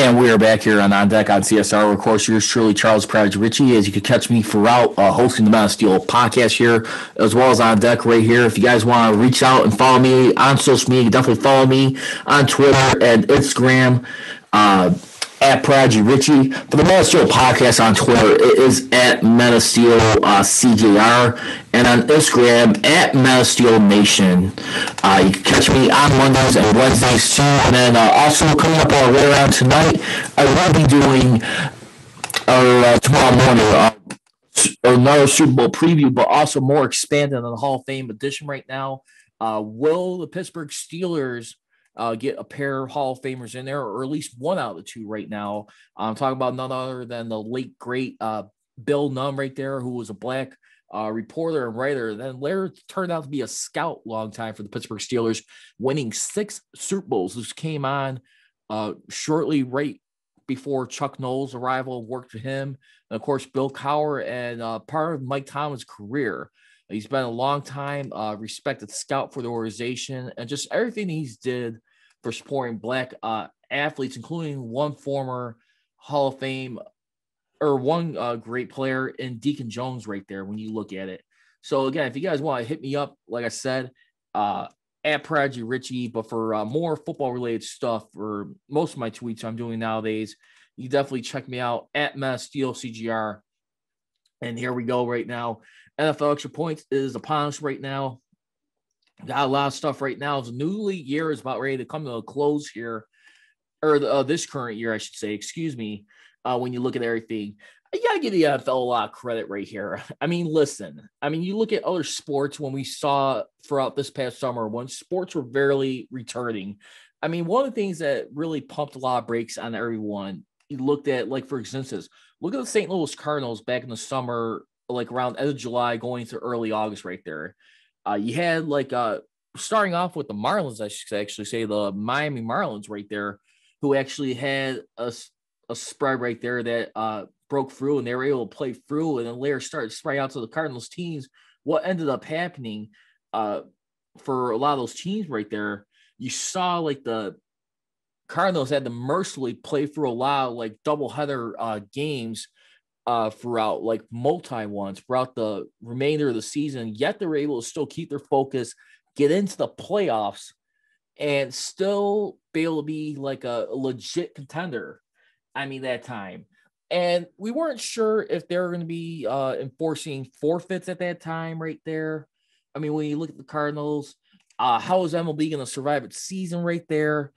And we are back here on Deck on CSR. Of course, yours truly, Charles Prodigy Richey. As you can catch me throughout hosting the Man of Steel podcast here, as well as on deck right here. If you guys want to reach out and follow me on social media, you can definitely follow me on Twitter and Instagram. At Prodigy Richey. For the Man of Steel podcast on Twitter, it is at Man of Steel CJR, and on Instagram at Man of Steel Nation. You can catch me on Mondays and Wednesdays too, and then also coming up right around tonight, I will be doing tomorrow morning another Super Bowl preview, but also more expanded on the Hall of Fame edition right now. Will the Pittsburgh Steelers get a pair of Hall of Famers in there, or at least one out of the two right now? I'm talking about none other than the late, great Bill Nunn right there, who was a black reporter and writer. Then later turned out to be a scout long time for the Pittsburgh Steelers, winning 6 Super Bowls. This came on shortly right before Chuck Noll's arrival, worked for him. And, of course, Bill Cowher, and part of Mike Tomlin's career. He's been a long time respected scout for the organization, and just everything he's did for supporting black athletes, including one former Hall of Fame or one great player in Deacon Jones right there when you look at it. So, again, if you guys want to hit me up, like I said, at Prodigy Richey, but for more football-related stuff, for most of my tweets I'm doing nowadays, you definitely check me out at Man of Steel CGR. And here we go right now. NFL Extra Points is upon us right now. Got a lot of stuff right now. The new league year is about ready to come to a close here, or this current year, I should say, excuse me, when you look at everything. You got to give the NFL a lot of credit right here. I mean, listen. I mean, you look at other sports when we saw throughout this past summer when sports were barely returning. I mean, one of the things that really pumped a lot of brakes on everyone, you looked at, like, for instance, look at the St. Louis Cardinals back in the summer, like around end of July going to early August right there. You had like starting off with the Marlins, I should actually say the Miami Marlins right there, who actually had a spread right there that broke through, and they were able to play through, and then later started spreading out to the Cardinals teams. What ended up happening for a lot of those teams right there, you saw like the Cardinals had to mercifully play through a lot of like doubleheader games throughout, like multi-ones throughout the remainder of the season, yet they were able to still keep their focus, get into the playoffs, and still be able to be like a legit contender. I mean, that time. And we weren't sure if they were going to be enforcing forfeits at that time right there. I mean, when you look at the Cardinals, how is MLB going to survive its season right there?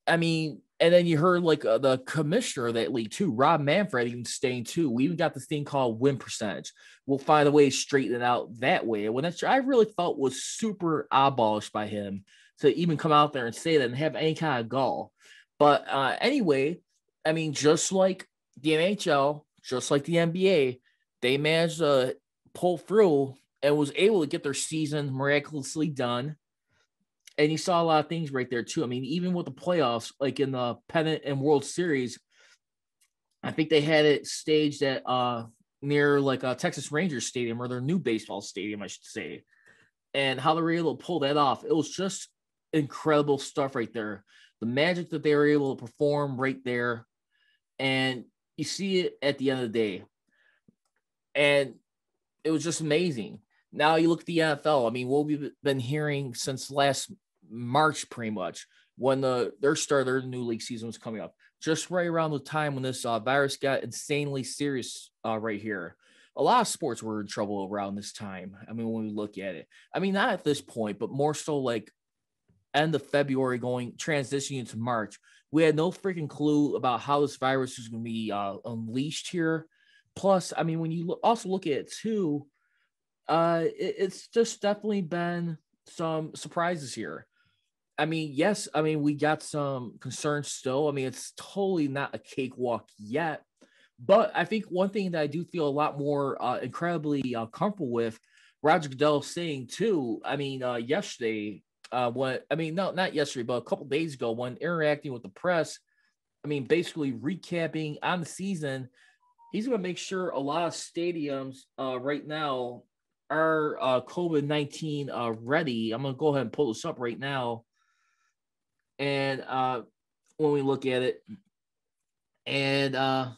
I mean, and then you heard like the commissioner of that league too, Rob Manfred, even staying too. We even got this thing called win percentage. We'll find a way to straighten it out that way. When I really felt was super abolished by him to even come out there and say that and have any kind of gall. But anyway, I mean, just like the NHL, just like the NBA, they managed to pull through and was able to get their season miraculously done. And you saw a lot of things right there, too. I mean, even with the playoffs, like in the Pennant and World Series, I think they had it staged at near like a Texas Rangers stadium, or their new baseball stadium, I should say. And how they were able to pull that off. It was just incredible stuff right there. The magic that they were able to perform right there. And you see it at the end of the day. And it was just amazing. Now you look at the NFL. I mean, what we've been hearing since last March, pretty much, when their new league season was coming up, just right around the time when this virus got insanely serious right here. A lot of sports were in trouble around this time. I mean, when we look at it, I mean, not at this point, but more so like end of February transitioning into March. We had no freaking clue about how this virus was going to be unleashed here. Plus, I mean, when you also look at it too, it's just definitely been some surprises here. I mean, yes, I mean, we got some concerns still. I mean, it's totally not a cakewalk yet, but I think one thing that I do feel a lot more incredibly comfortable with, Roger Goodell saying too, I mean, yesterday, not yesterday, but a couple days ago when interacting with the press, I mean, basically recapping on the season, he's going to make sure a lot of stadiums right now are COVID-19 ready. I'm going to go ahead and pull this up right now. And when we look at it, And I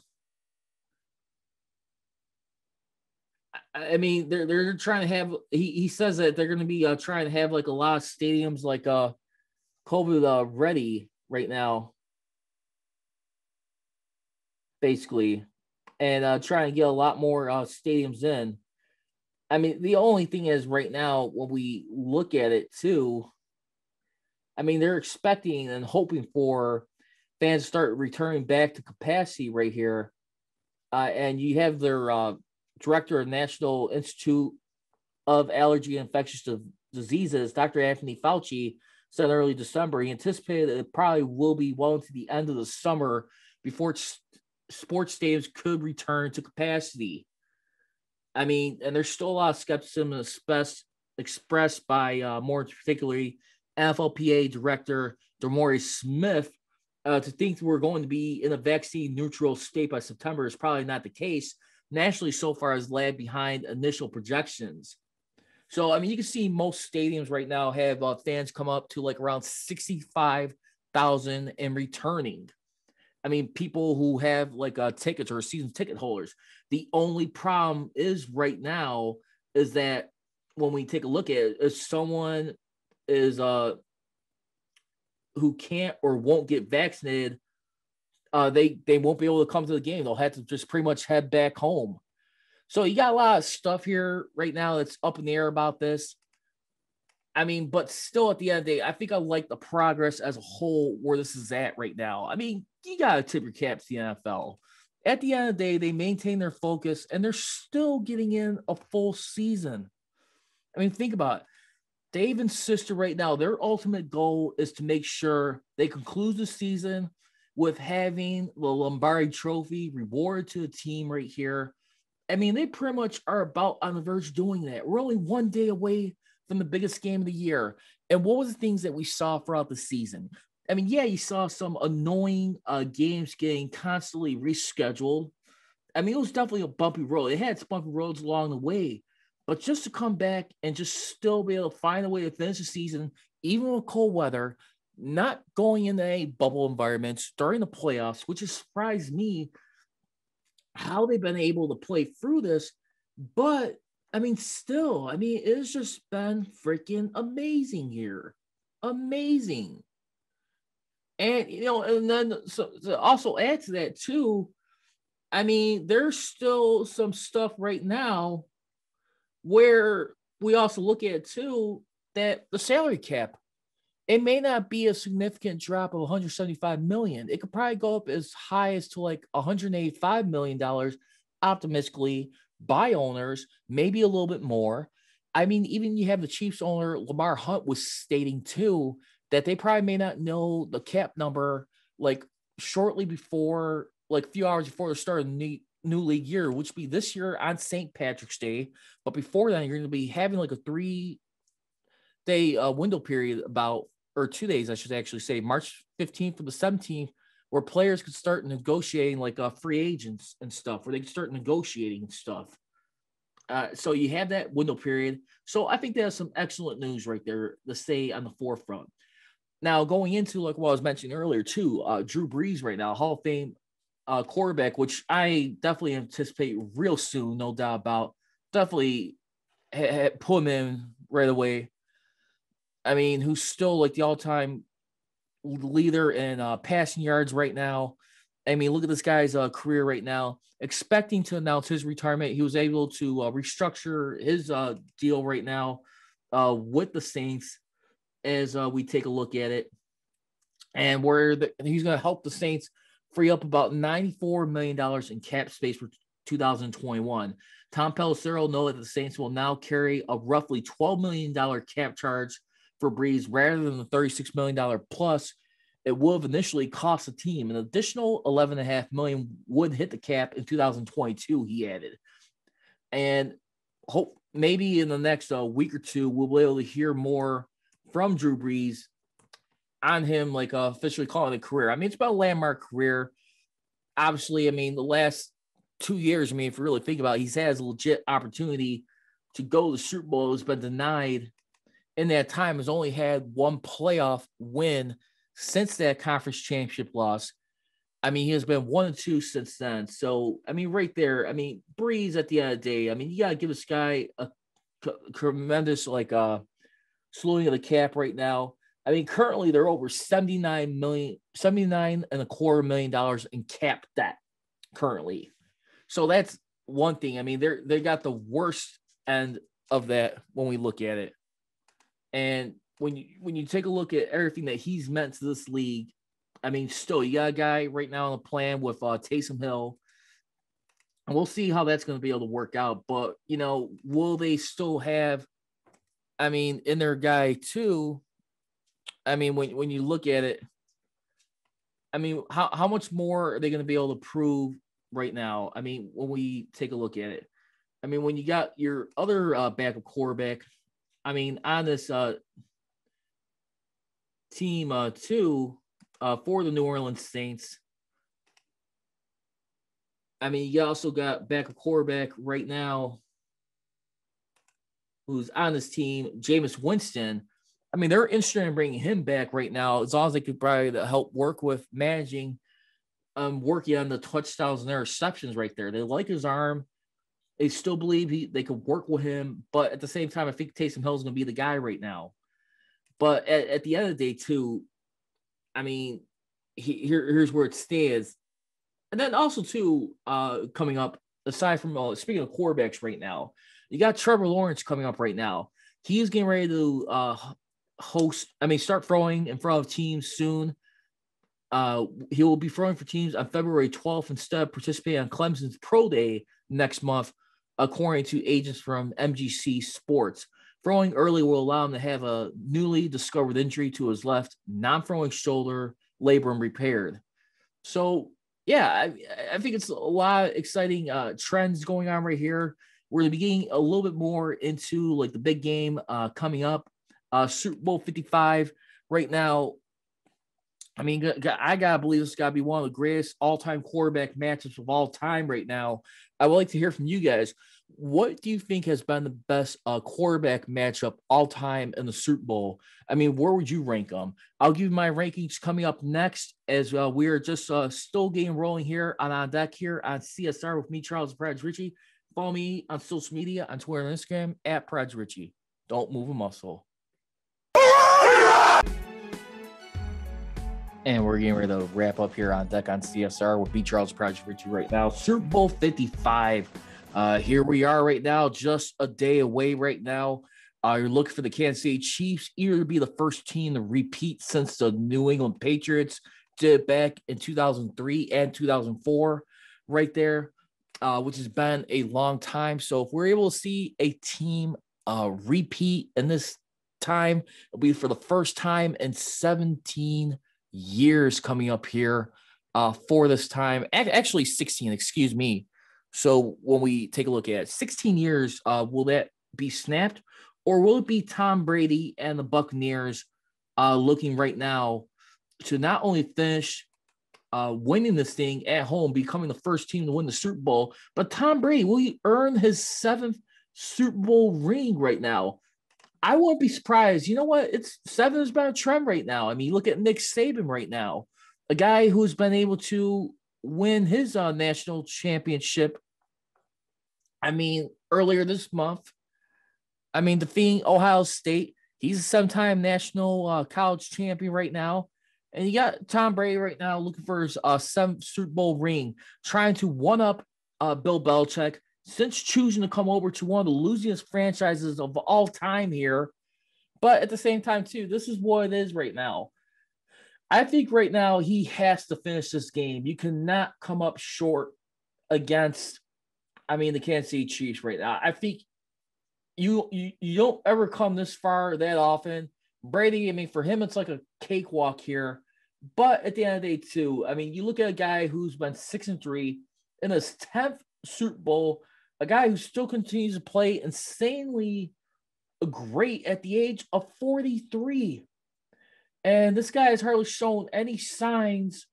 mean, they're trying to have. He says that they're going to be trying to have like a lot of stadiums like COVID ready right now, basically, and trying to get a lot more stadiums in. I mean, the only thing is right now when we look at it too, I mean, they're expecting and hoping for fans to start returning back to capacity right here. And you have their director of National Institute of Allergy and Infectious Diseases, Dr. Anthony Fauci, said in early December he anticipated it probably will be well into the end of the summer before sports stadiums could return to capacity. I mean, and there's still a lot of skepticism expressed by more particularly NFLPA director DeMaurice Smith to think we're going to be in a vaccine neutral state by September is probably not the case. Nationally, so far, has lagged behind initial projections. So, I mean, you can see most stadiums right now have fans come up to like around 65,000 and returning. I mean, people who have like tickets or season ticket holders. The only problem is right now is that when we take a look at it, if someone is who can't or won't get vaccinated, they won't be able to come to the game. They'll have to just pretty much head back home. So you got a lot of stuff here right now that's up in the air about this. I mean, but still at the end of the day, I think I like the progress as a whole where this is at right now. I mean, you got to tip your cap to the NFL. At the end of the day, they maintain their focus and they're still getting in a full season. I mean, think about it. Dave and Sister right now, their ultimate goal is to make sure they conclude the season with having the Lombardi Trophy rewarded to the team right here. I mean, they pretty much are about on the verge of doing that. We're only one day away from the biggest game of the year. And what was the things that we saw throughout the season? I mean, yeah, you saw some annoying games getting constantly rescheduled. I mean, it was definitely a bumpy road. It had bumpy roads along the way. But just to come back and just still be able to find a way to finish the season, even with cold weather, not going into any bubble environments during the playoffs, which has surprised me how they've been able to play through this. But I mean, still, I mean, it's just been freaking amazing here. Amazing. And, you know, and then so to also add to that, too, I mean, there's still some stuff right now where we also look at, too, that the salary cap, it may not be a significant drop of 175 million. It could probably go up as high as to like 185 million dollars optimistically by owners, maybe a little bit more. I mean, even you have the Chiefs owner Lamar Hunt was stating too that they probably may not know the cap number like shortly before, like a few hours before the start of the new league year, which would be this year on St. Patrick's Day. But before then, you're going to be having like a 3-day window period about, or 2 days, I should actually say, March 15th to the 17th, where players could start negotiating like free agents and stuff, where they can start negotiating stuff. So you have that window period. So I think that's some excellent news right there to stay on the forefront. Now, going into like what I was mentioning earlier too, Drew Brees right now, Hall of Fame quarterback, which I definitely anticipate real soon, no doubt about. Definitely put him in right away. I mean, who's still like the all-time leader in passing yards right now. I mean, look at this guy's career right now. Expecting to announce his retirement, he was able to restructure his deal right now with the Saints as we take a look at it. And where he's going to help the Saints free up about $94 million in cap space for 2021. Tom Pelissero knows that the Saints will now carry a roughly $12 million cap charge for Brees rather than the $36 million plus it would have initially cost the team. An additional $11.5 million would hit the cap in 2022, he added. And hope maybe in the next week or two, we'll be able to hear more from Drew Brees on him, like officially calling it a career. I mean, it's about a landmark career. Obviously, I mean, the last 2 years, I mean, if you really think about it, he's had a legit opportunity to go to the Super Bowl. Has been denied in that time, has only had one playoff win since that conference championship loss. I mean, he has been 1-2 since then. So, I mean, right there, I mean, Brees at the end of the day, I mean, you got to give this guy a tremendous, slowing of the cap right now. I mean, currently they're over $79.25 in cap debt currently. So that's one thing. I mean, they got the worst end of that when we look at it. And when you take a look at everything that he's meant to this league, I mean, still you got a guy right now on the plan with Taysom Hill. And we'll see how that's going to be able to work out. But, will they still have, I mean, in their guy too? I mean, when you look at it, I mean, how much more are they going to be able to prove right now? I mean, when we take a look at it, I mean, when you got your other backup quarterback, I mean, on this team too, for the New Orleans Saints, I mean, you also got backup quarterback right now who's on this team, Jameis Winston. I mean, they're interested in bringing him back right now, as long as they could probably help work with working on the touchdowns and interceptions right there. They like his arm. They still believe they could work with him, but at the same time, I think Taysom Hill is going to be the guy right now. But at the end of the day, too, I mean, here's where it stands. And then also, too, coming up, aside from speaking of quarterbacks right now, you got Trevor Lawrence coming up right now. He's getting ready to start throwing in front of teams soon. He will be throwing for teams on February 12th instead of participating on Clemson's Pro Day next month, according to agents from MGC Sports. Throwing early will allow him to have a newly discovered injury to his left non-throwing shoulder labor and repaired. So, yeah, I think it's a lot of exciting trends going on right here. We're going to be getting a little bit more into like the big game coming up. Super Bowl 55 right now. I mean, I got to believe this has got to be one of the greatest all-time quarterback matchups of all time right now. I would like to hear from you guys. What do you think has been the best quarterback matchup all time in the Super Bowl? I mean, where would you rank them? I'll give you my rankings coming up next as we are just still getting rolling here on deck here on CSR with me, Charles Prodigy Richey. Follow me on social media on Twitter and Instagram at Prodigy Richey. Don't move a muscle. And we're getting ready to wrap up here on deck on CSR with me, Charles Prodigy Richey right now. Super Bowl 55. Here we are right now, just a day away right now. You're looking for the Kansas City Chiefs either to be the first team to repeat since the New England Patriots did back in 2003 and 2004 right there, which has been a long time. So if we're able to see a team repeat in this time, it'll be for the first time in 17 years coming up here for this time. Actually 16, excuse me. So when we take a look at it, 16 years, will that be snapped? Or will it be Tom Brady and the Buccaneers looking right now to not only finish winning this thing at home, becoming the first team to win the Super Bowl, but Tom Brady, will he earn his 7th Super Bowl ring right now? I won't be surprised. You know what? 7 has been a trend right now. I mean, look at Nick Saban right now, a guy who's been able to win his national championship. I mean, earlier this month, I mean, defeating Ohio State. He's a 7-time national college champion right now. And you got Tom Brady right now looking for his 7th Super Bowl ring, trying to one-up Bill Belichick since choosing to come over to one of the losingest franchises of all time here. But at the same time, too, this is what it is right now. I think right now he has to finish this game. You cannot come up short against, the Kansas City Chiefs right now. I think you don't ever come this far that often. Brady, for him, it's like a cakewalk here. But at the end of the day, too, you look at a guy who's been 6-3 in his 10th Super Bowl, a guy who still continues to play insanely great at the age of 43. And this guy has hardly shown any signs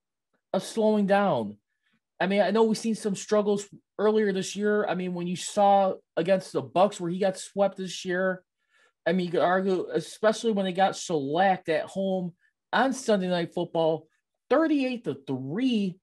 of slowing down. I know we've seen some struggles earlier this year. When you saw against the Bucs where he got swept this year, you could argue, especially when they got shellacked at home on Sunday Night Football, 38-3.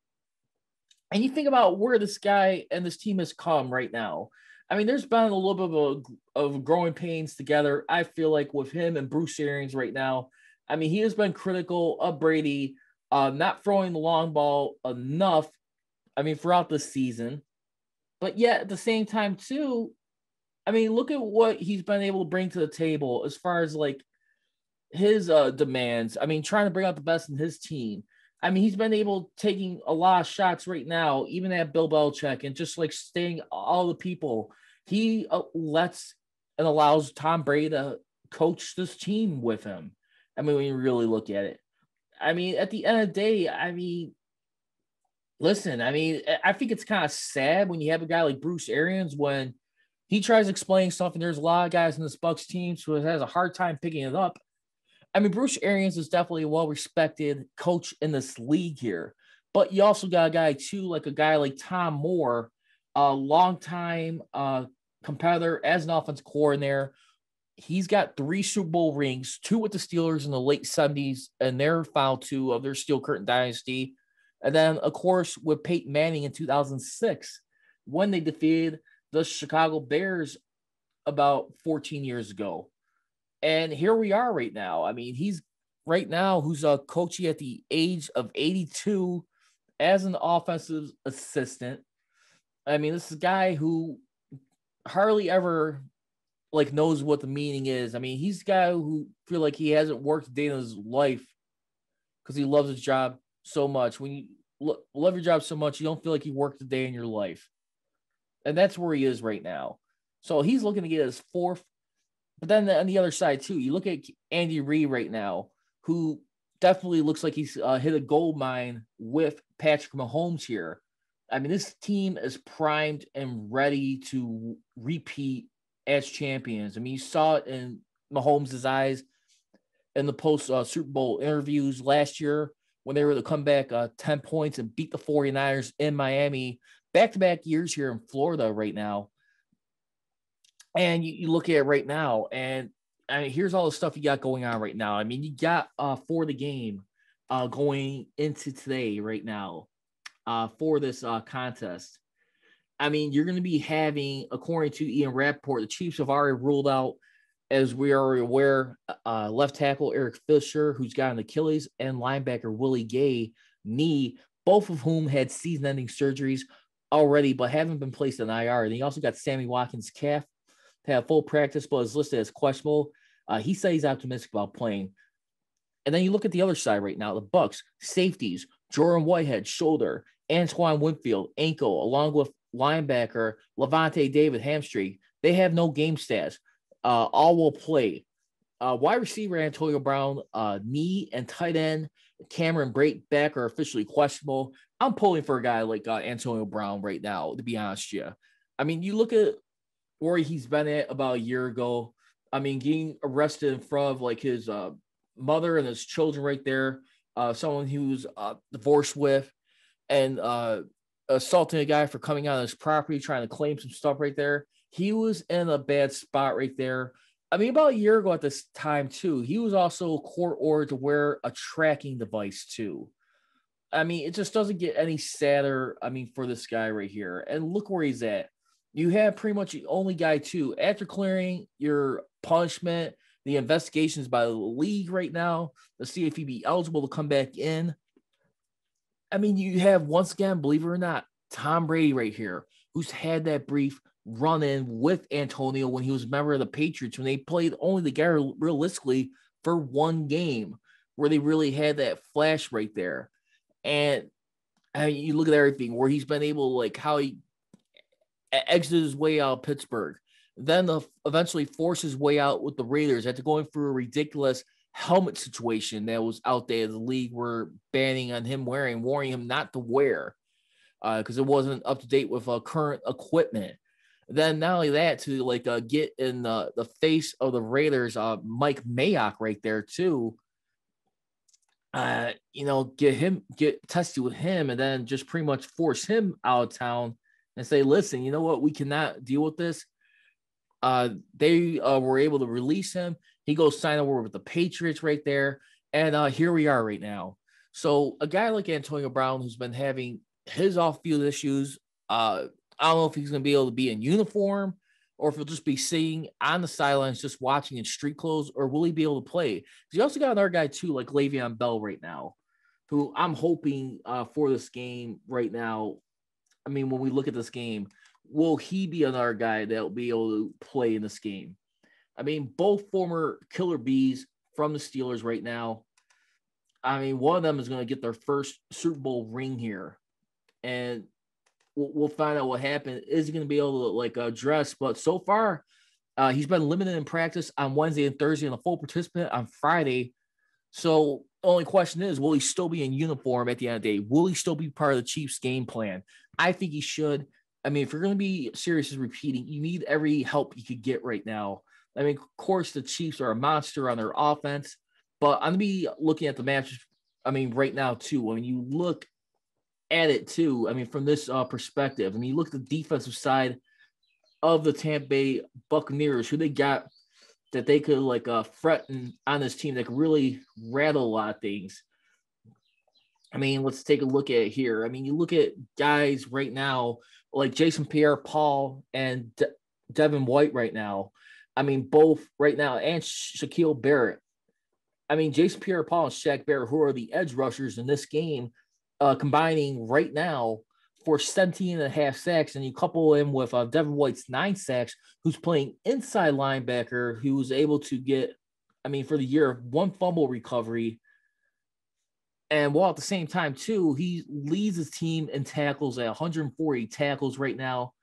And you think about where this guy and this team has come right now. I mean, there's been a little bit of growing pains together. I feel like with him and Bruce Arians right now. I mean, he has been critical of Brady not throwing the long ball enough. I mean, throughout the season, but yet at the same time too. I mean, look at what he's been able to bring to the table as far as like his demands. I mean, trying to bring out the best in his team. I mean, he's been able taking a lot of shots right now, even at Bill Belichick, and just like staying all the people. He lets and allows Tom Brady to coach this team with him. I mean, when you really look at it, I mean, at the end of the day, I mean, listen, I mean, I think it's kind of sad when you have a guy like Bruce Arians when he tries explaining stuff, and there's a lot of guys in this Bucs team who has a hard time picking it up. I mean, Bruce Arians is definitely a well-respected coach in this league here, but you also got a guy too, like a guy like Tom Moore, a longtime competitor as an offensive coordinator. He's got 3 Super Bowl rings, 2 with the Steelers in the late 70s, and their final 2 of their Steel Curtain dynasty. And then, of course, with Peyton Manning in 2006, when they defeated the Chicago Bears about 14 years ago. And here we are right now. I mean, he's right now who's coaching at the age of 82 as an offensive assistant. I mean, this is a guy who hardly ever like knows what the meaning is. I mean, he's a guy who feel like he hasn't worked a day in his life because he loves his job so much. When you love your job so much, you don't feel like you worked a day in your life. And that's where he is right now. So he's looking to get his 4th. But then on the other side, too, you look at Andy Reid right now, who definitely looks like he's hit a gold mine with Patrick Mahomes here. I mean, this team is primed and ready to repeat as champions. I mean, you saw it in Mahomes' eyes in the post-Super Bowl interviews last year when they were to come back 10 points and beat the 49ers in Miami. Back-to-back years here in Florida right now. And you look at it right now, and I mean, here's all the stuff you got going on right now. I mean, you got for the game going into today right now for this contest. I mean, you're going to be having, according to Ian Rappaport, the Chiefs have already ruled out, as we are aware, left tackle Eric Fisher, who's got an Achilles, and linebacker Willie Gay knee, both of whom had season-ending surgeries already, but haven't been placed in IR. And he also got Sammy Watkins' calf to have full practice, but is listed as questionable. He said he's optimistic about playing. And then you look at the other side right now, the Bucs, safeties, Jordan Whitehead, shoulder, Antoine Winfield, ankle, along with linebacker Levante David, hamstring. They have no game stats. All will play. Wide receiver Antonio Brown, knee, and tight end Cameron Brateback are officially questionable. I'm pulling for a guy like Antonio Brown right now, to be honest with you. I mean, you look at where he's been at about a year ago. I mean, getting arrested in front of like his mother and his children right there, someone he was divorced with, and assaulting a guy for coming on his property, trying to claim some stuff right there. He was in a bad spot right there. I mean, about a year ago at this time too, he was also court ordered to wear a tracking device too. I mean, it just doesn't get any sadder, I mean, for this guy right here. And look where he's at. You have pretty much the only guy, too, after clearing your punishment, the investigations by the league right now to see if he'd be eligible to come back in. I mean, you have, once again, believe it or not, Tom Brady right here, who's had that brief run-in with Antonio when he was a member of the Patriots, when they played only together realistically for one game, where they really had that flash right there. And I mean, you look at everything, where he's been able, like, how he exited his way out of Pittsburgh, then eventually forced his way out with the Raiders after going through a ridiculous helmet situation that was out there. The league were banning on him wearing, warning him not to wear because it wasn't up to date with current equipment. Then not only that, to like get in the face of the Raiders, Mike Mayock right there too. Get tested with him, and then just pretty much force him out of town and say, listen, you know what? We cannot deal with this. They were able to release him. He goes sign over with the Patriots right there. And here we are right now. So a guy like Antonio Brown, who's been having his off-field issues. I don't know if he's going to be able to be in uniform or if he'll just be sitting on the sidelines just watching in street clothes, or will he be able to play? Because you also got another guy too, like Le'Veon Bell right now, who I'm hoping for this game right now. I mean, when we look at this game, will he be another guy that will be able to play in this game? I mean, both former killer bees from the Steelers right now. I mean, one of them is going to get their first Super Bowl ring here, and we'll find out what happened. Is he going to be able to like address? But so far, he's been limited in practice on Wednesday and Thursday, and a full participant on Friday. So the only question is, will he still be in uniform at the end of the day? Will he still be part of the Chiefs' game plan? I think he should. I mean, if you're going to be serious as repeating, you need every help you could get right now. I mean, of course, the Chiefs are a monster on their offense, but I'm going to be looking at the matches, I mean, right now, too. When you look at it, too, I mean, from this perspective, I mean, you look at the defensive side of the Tampa Bay Buccaneers, who they got that they could, like, threaten on this team that could really rattle a lot of things. I mean, let's take a look at it here. I mean, you look at guys right now, like Jason Pierre-Paul and Devin White right now. I mean, both right now, and Shaquille Barrett. I mean, Jason Pierre-Paul and Shaq Barrett, who are the edge rushers in this game, combining right now for 17 and a half sacks, and you couple him with Devin White's 9 sacks, who's playing inside linebacker, who was able to get, I mean, for the year, 1 fumble recovery. And while at the same time, too, he leads his team in tackles at 140 tackles right now.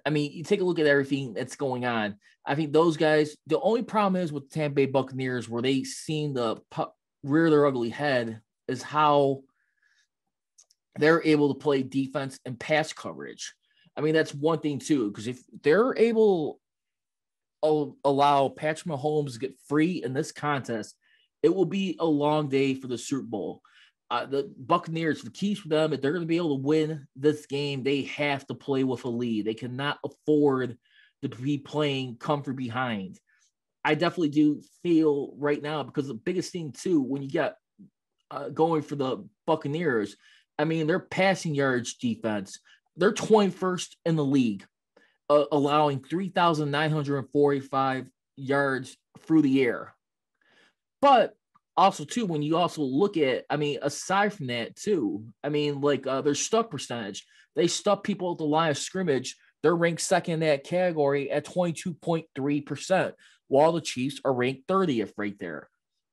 I mean, you take a look at everything that's going on. I think those guys, the only problem is with the Tampa Bay Buccaneers, where they seem to rear their ugly head, is how they're able to play defense and pass coverage. I mean, that's one thing, too, because if they're able to allow Patrick Mahomes to get free in this contest, it will be a long day for the Super Bowl. The Buccaneers, the keys for them, if they're going to be able to win this game, they have to play with a lead. They cannot afford to be playing come from behind. I definitely do feel right now, because the biggest thing, too, when you get going for the Buccaneers, I mean, their passing yards defense, they're 21st in the league, allowing 3,945 yards through the air. But also, too, when you also look at, I mean, aside from that, too, I mean, like their stuck percentage, they stuck people at the line of scrimmage. They're ranked second in that category at 22.3%, while the Chiefs are ranked 30th right there.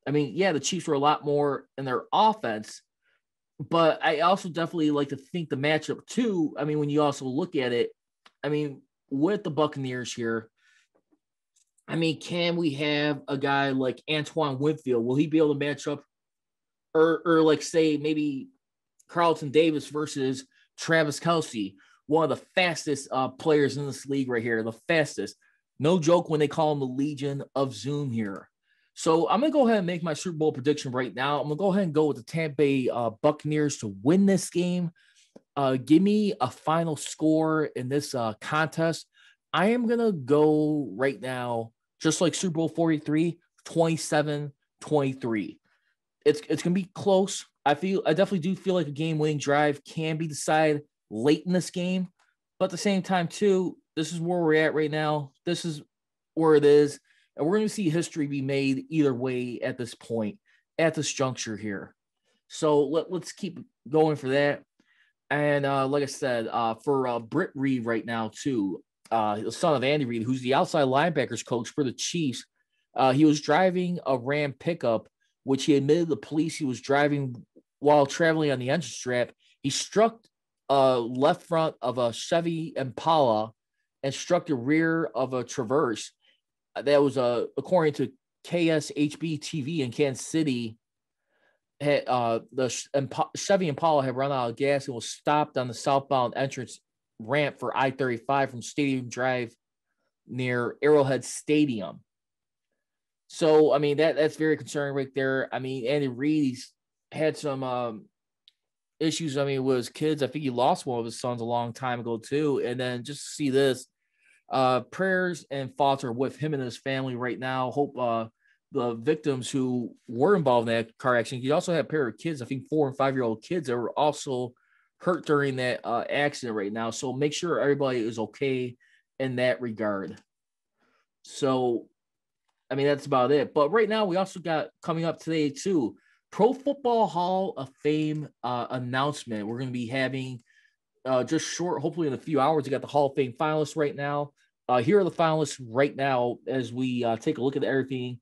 I mean, yeah, the Chiefs were a lot more in their offense, but I also definitely like to think the matchup, too. I mean, when you also look at it, I mean, with the Buccaneers here, I mean, can we have a guy like Antoine Winfield? Will he be able to match up, or like say maybe Carlton Davis versus Travis Kelce, one of the fastest players in this league right here, the fastest. No joke when they call him the Legion of Zoom here. So I'm going to go ahead and make my Super Bowl prediction right now. I'm going to go ahead and go with the Tampa Bay Buccaneers to win this game. Give me a final score in this contest. I am going to go right now, just like Super Bowl 43, 27-23. It's going to be close. I definitely do feel like a game-winning drive can be decided late in this game. But at the same time, too, this is where we're at right now. This is where it is. And we're going to see history be made either way at this point, at this juncture here. So let's keep going for that. And like I said, for Britt Reed right now, too, the son of Andy Reid, who's the outside linebackers coach for the Chiefs. He was driving a Ram pickup, which he admitted to the police he was driving while traveling on the engine strap. He struck left front of a Chevy Impala and struck the rear of a Traverse. That was, according to KSHB TV in Kansas City, the Chevy Impala had run out of gas and was stopped on the southbound entrance ramp for I-35 from Stadium Drive near Arrowhead Stadium. So, I mean, that's very concerning right there. I mean, Andy Reid had some issues, I mean, with his kids. I think he lost one of his sons a long time ago, too. And then just to see this, prayers and thoughts are with him and his family right now. Hope the victims who were involved in that car accident, he also had a pair of kids, I think 4 and 5-year-old kids that were also hurt during that accident right now. So make sure everybody is okay in that regard. So, I mean, that's about it. But right now, we also got coming up today, too, Pro Football Hall of Fame announcement. We're going to be having just short, hopefully in a few hours. We got the Hall of Fame finalists right now. Here are the finalists right now as we take a look at everything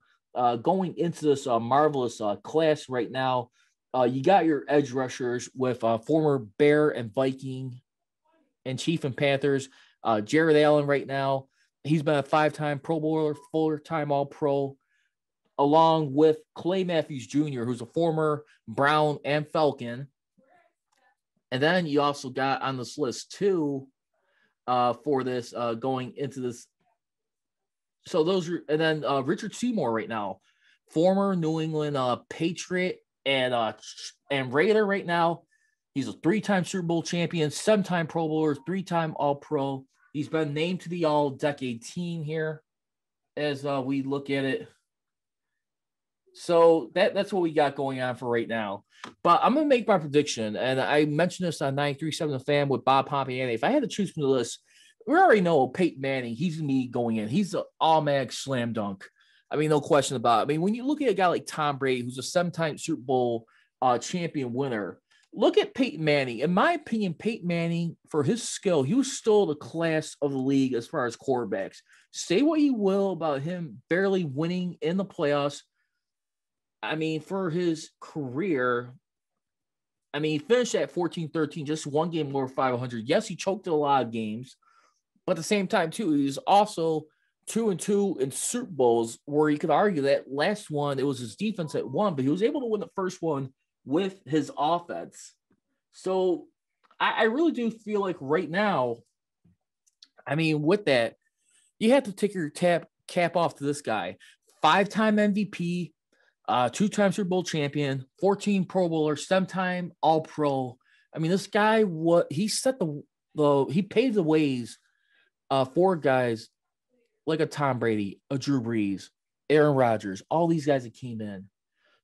going into this marvelous class right now. You got your edge rushers with former Bear and Viking and Chief and Panthers. Jared Allen right now. He's been a 5-time Pro Bowler, 4-time All-Pro, along with Clay Matthews Jr., who's a former Brown and Falcon. And then you also got on this list, too, for this going into this. So those are, and then Richard Seymour right now, former New England Patriot and Raider right now. He's a 3-time Super Bowl champion, 7-time Pro Bowler, 3-time All-Pro. He's been named to the All-Decade team here as we look at it. So that's what we got going on for right now. But I'm going to make my prediction, and I mentioned this on 937 The Fan with Bob Pompiani. If I had to choose from the list, we already know Peyton Manning, he's going to be going in. He's an automatic slam dunk. I mean, no question about it. I mean, when you look at a guy like Tom Brady, who's a 7-time Super Bowl champion winner, look at Peyton Manning. In my opinion, Peyton Manning, for his skill, he was still the class of the league as far as quarterbacks. Say what you will about him barely winning in the playoffs. I mean, for his career, I mean, he finished at 14-13, just one game over 500. Yes, he choked in a lot of games, but at the same time, too, he was also 2-2 in Super Bowls, where you could argue that last one, it was his defense that won, but he was able to win the first one with his offense. So I really do feel like right now, I mean, with that, you have to take your cap off to this guy. 5-time MVP, 2-time Super Bowl champion, 14 Pro Bowler, 7-time All-Pro. I mean, this guy, he set he paved the ways for guys like a Tom Brady, a Drew Brees, Aaron Rodgers, all these guys that came in.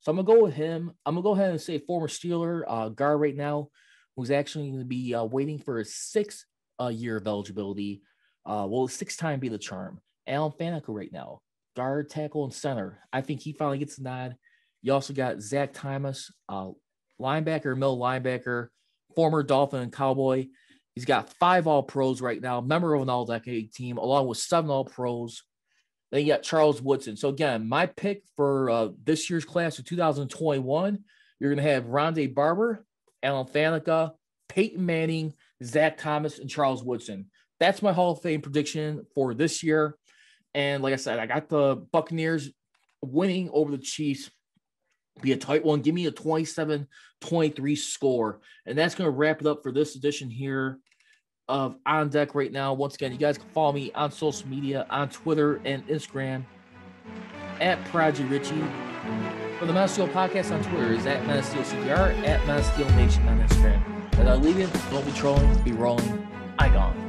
So I'm going to go with him. I'm going to go ahead and say former Steeler guard right now, who's actually going to be waiting for his 6th year of eligibility. Will 6-time be the charm? Alan Faneca right now, guard, tackle, and center. I think he finally gets the nod. You also got Zach Thomas, linebacker, middle linebacker, former Dolphin and Cowboy. He's got 5 All-Pros right now, member of an All-Decade team, along with 7 All-Pros. Then you got Charles Woodson. So, again, my pick for this year's class of 2021, you're going to have Rondé Barber, Alan Faneca, Peyton Manning, Zach Thomas, and Charles Woodson. That's my Hall of Fame prediction for this year. And like I said, I got the Buccaneers winning over the Chiefs. Be a tight one. Give me a 27-23 score. And that's going to wrap it up for this edition here of On Deck right now. Once again, you guys can follow me on social media, on Twitter and Instagram, at Prodigy Richey. For the Man of Steel podcast on Twitter is at Man of Steel CDR, at Man of Steel Nation on Instagram. As I leave you, don't be trolling, be rolling. I gone.